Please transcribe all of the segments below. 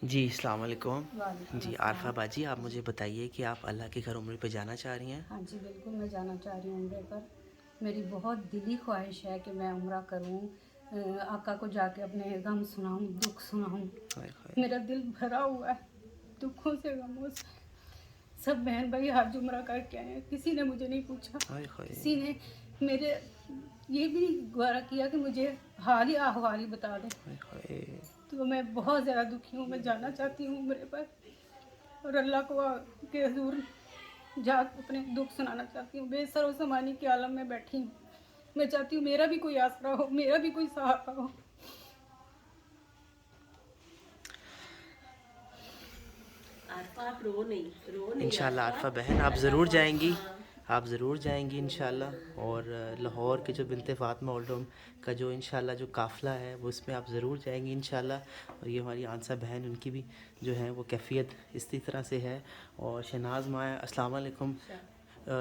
جی السلام علیکم. وعلیکم جی عارفہ السلام. باجی آپ مجھے بتائیے کہ آپ اللہ کے گھر عمرے پہ جانا چاہ رہی ہیں؟ ہاں جی بالکل میں جانا چاہ رہی ہوں عمرے پر. میری بہت دلی خواہش ہے کہ میں عمرہ کروں, آقا کو جا کے اپنے غم سناؤں, دکھ سناؤں. ہائے ہائے میرا دل بھرا ہوا ہے دکھوں سے, غموں سے. سب بہن بھائی حج عمرہ کر کے آئے ہیں, کسی نے مجھے نہیں پوچھا, ہائے ہائے کسی نے میرے یہ بھی نہیں گوارا کیا کہ مجھے حال ہی احوال ہی بتا دیں. ہائے ہائے. تو میں بہت زیادہ دکھی ہوں, میں جانا چاہتی ہوں عمرے پر, اور اللہ کو کے حضور جا کے اپنے دکھ سنانا چاہتی ہوں. بے سر و سامانی کے عالم میں بیٹھی ہوں. میں چاہتی ہوں میرا بھی کوئی آسرا ہو, میرا بھی کوئی سہارا ہو. عارفہ آپ رو نہیں انشاءاللہ عارفہ. عارفہ بہن آپ اللہ ضرور پاک جائیں گی, ہاں آپ ضرور جائیں گی انشاءاللہ. اور لاہور کے جو بنت فاطمہ اولڈ ہوم کا جو انشاءاللہ جو قافلہ ہے وہ اس میں آپ ضرور جائیں گی انشاءاللہ. اور یہ ہماری آنسہ بہن, ان کی بھی جو ہے وہ کیفیت اسی طرح سے ہے. اور شہناز ماں السلام علیکم.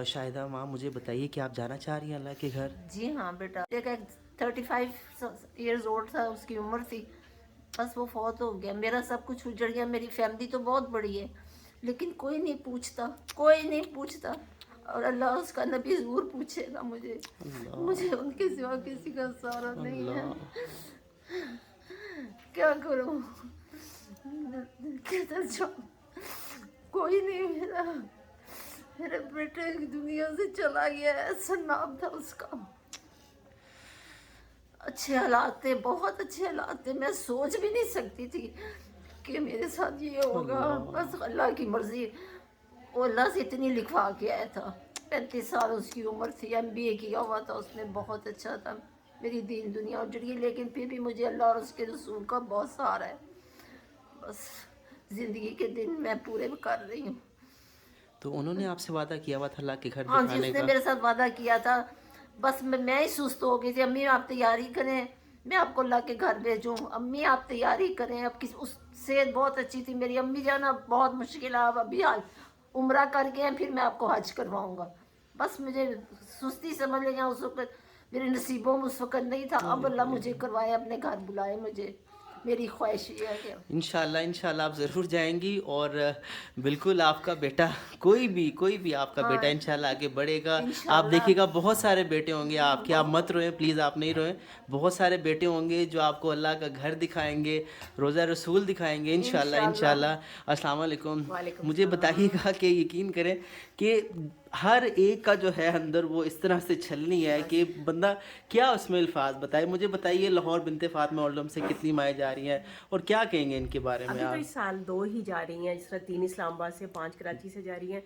شاہدہ ماں مجھے بتائیے کہ آپ جانا چاہ رہی ہیں اللہ کے گھر؟ جی ہاں بیٹا, ایک 35 ایئرز اولڈ تھا, اس کی عمر تھی, بس وہ فوت ہو گیا. میرا سب کچھ اجڑ گیا. میری فیملی تو بہت بڑی ہے لیکن کوئی نہیں پوچھتا, کوئی نہیں پوچھتا. اور اللہ اس کا نبی ضرور پوچھے گا مجھے ان کے سوا کسی کا سہارا نہیں ہے. اللہ کیا کروں, کدھر جاؤں, کوئی نہیں. میرے بیٹے دنیا سے چلا گیا, ایسا نام تھا اس کا. اچھے حالات تھے, بہت اچھے حالات تھے. میں سوچ بھی نہیں سکتی تھی کہ میرے ساتھ یہ ہوگا. اللہ. بس اللہ کی مرضی. وہ اللہ سے اتنی لکھوا کے آیا تھا. 35 سال اس کی عمر تھی, MBA کیا ہوا تھا اس نے, بہت اچھا تھا. میری دین دنیا اجڑ گئی, لیکن پھر بھی مجھے اللہ اور اس کے رسول کا بہت سہارا ہے. بس زندگی کے دن میں پورے کر رہی ہوں. تو انہوں نے آپ سے وعدہ کیا ہوا تھا اللہ کے گھر ہاں جی, اس دکھانے نے کا؟ میرے ساتھ وعدہ کیا تھا. بس میں ہی سست ہو گئی تھی. امی آپ تیاری کریں, میں آپ کو اللہ کے گھر بھیجوں. امی آپ تیاری کریں. اب اس صحت بہت اچھی تھی میری امی جانا, بہت مشکل ہے. اب ابھی عمرہ کر کے ہیں, پھر میں آپ کو حج کرواؤں گا. بس مجھے سستی سمجھ لیں, اس وقت میرے نصیبوں میں اس وقت نہیں تھا. اب اللہ مجھے کروائے, اپنے گھر بلائے مجھے. میری خواہش یہ ہے کہ انشاءاللہ انشاءاللہ آپ ضرور جائیں گی. اور بالکل آپ کا بیٹا, کوئی بھی آپ کا ہاں بیٹا انشاءاللہ آگے بڑھے گا. آپ انشاءاللہ دیکھیے گا بہت سارے بیٹے ہوں گے آپ کے, آپ بہت. مت روئیں پلیز, آپ نہیں روئیں. بہت سارے بیٹے ہوں گے جو آپ کو اللہ کا گھر دکھائیں گے, روضہ رسول دکھائیں گے انشاءاللہ انشاءاللہ. انشاءاللہ. السلام علیکم. وعلیکم مجھے بتائیے السلام. گا کہ یقین کریں کہ ہر ایک کا جو ہے اندر وہ اس طرح سے چھلنی ہے کہ بندہ کیا اس میں الفاظ بتائے. مجھے بتائیے لاہور بنت فاطمہ اولڈ ہوم سے کتنی مائیں جا رہی ہیں اور کیا کہیں گے ان کے بارے میں ابھی تو آپ؟ اس سال 2 ہی جا رہی ہیں, جس طرح 3 اسلام آباد سے, 5 کراچی سے جا رہی ہیں.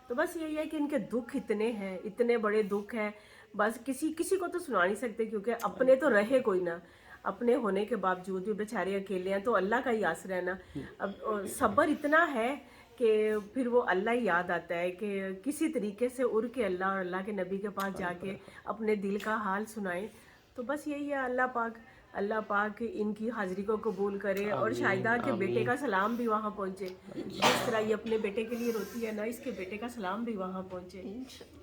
تو بس یہی ہے کہ ان کے دکھ اتنے ہیں, اتنے بڑے دکھ ہیں, بس کسی کو تو سنا نہیں سکتے, کیونکہ اپنے تو رہے کوئی نہ. اپنے ہونے کے باوجود بھی بیچارے اکیلے ہیں, تو اللہ کا ہی آسرا ہے نا. اب صبر اتنا ہے کہ پھر وہ اللہ ہی یاد آتا ہے کہ کسی طریقے سے اڑ کے اللہ اور اللہ کے نبی کے پاس جا کے اپنے دل کا حال سنائیں. تو بس یہی ہے, اللہ پاک ان کی حاضری کو قبول کرے, اور آمین شاہدہ کے بیٹے آمین. کا سلام بھی وہاں پہنچے. جس طرح یہ اپنے بیٹے کے لیے روتی ہے نا, اس کے بیٹے کا سلام بھی وہاں پہنچے.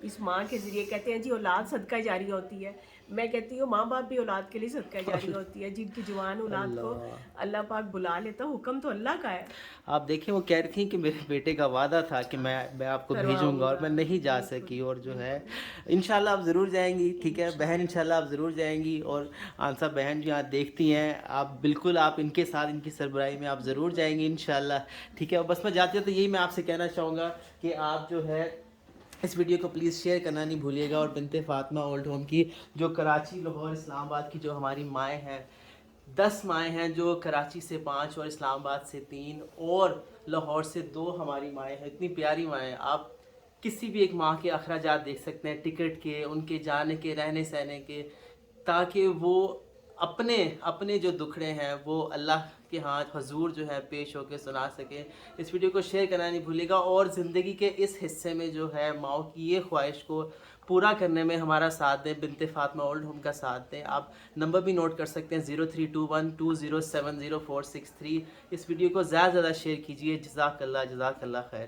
اس ماں کے ذریعے کہتے ہیں جی اولاد صدقہ جاریہ ہوتی ہے. میں کہتی ہوں ماں باپ بھی اولاد کے لیے صدقہ جاریہ ہوتی ہے. جن کی جوان اولاد کو اللہ. اللہ پاک بلا لیتا, حکم تو اللہ کا ہے. آپ دیکھیں وہ کہہ رہی تھیں کہ میرے بیٹے کا وعدہ تھا کہ میں آپ کو بھیجوں گا, کرواؤں اور گا, میں نہیں جا بالکل سکی. اور جو ہے بالکل. انشاءاللہ آپ ضرور جائیں گی, ٹھیک ہے بہن, انشاءاللہ آپ ضرور جائیں گی. اور آنسہ بہن جو آپ دیکھتی ہیں, آپ بالکل آپ ان کے ساتھ, ان کی سربراہی میں آپ ضرور جائیں گی انشاءاللہ, ٹھیک ہے. بس میں جاتی ہوں تو یہی میں آپ سے کہنا چاہوں گا کہ آپ جو ہے اس ویڈیو کو پلیز شیئر کرنا نہیں بھولیے گا. اور بنت فاطمہ اولڈ ہوم کی جو کراچی, لاہور, اسلام آباد کی جو ہماری مائیں ہیں, 10 مائیں ہیں, جو کراچی سے 5 اور اسلام آباد سے 3 اور لاہور سے 2 ہماری مائیں ہیں. اتنی پیاری مائیں ہیں. آپ کسی بھی ایک ماں کے اخراجات دیکھ سکتے ہیں, ٹکٹ کے, ان کے جانے کے, رہنے سہنے کے, تاکہ وہ اپنے جو دکھڑے ہیں وہ اللہ کے ہاتھ حضور جو ہے پیش ہو کے سنا سکے. اس ویڈیو کو شیئر کرنا نہیں بھولیے گا. اور زندگی کے اس حصے میں جو ہے ماؤں کی یہ خواہش کو پورا کرنے میں ہمارا ساتھ دیں, بنت فاطمہ اولڈ ہوم کا ساتھ دیں. آپ نمبر بھی نوٹ کر سکتے ہیں, 0321207046 3. اس ویڈیو کو زیادہ شیئر کیجیے. جزاک اللہ خیر.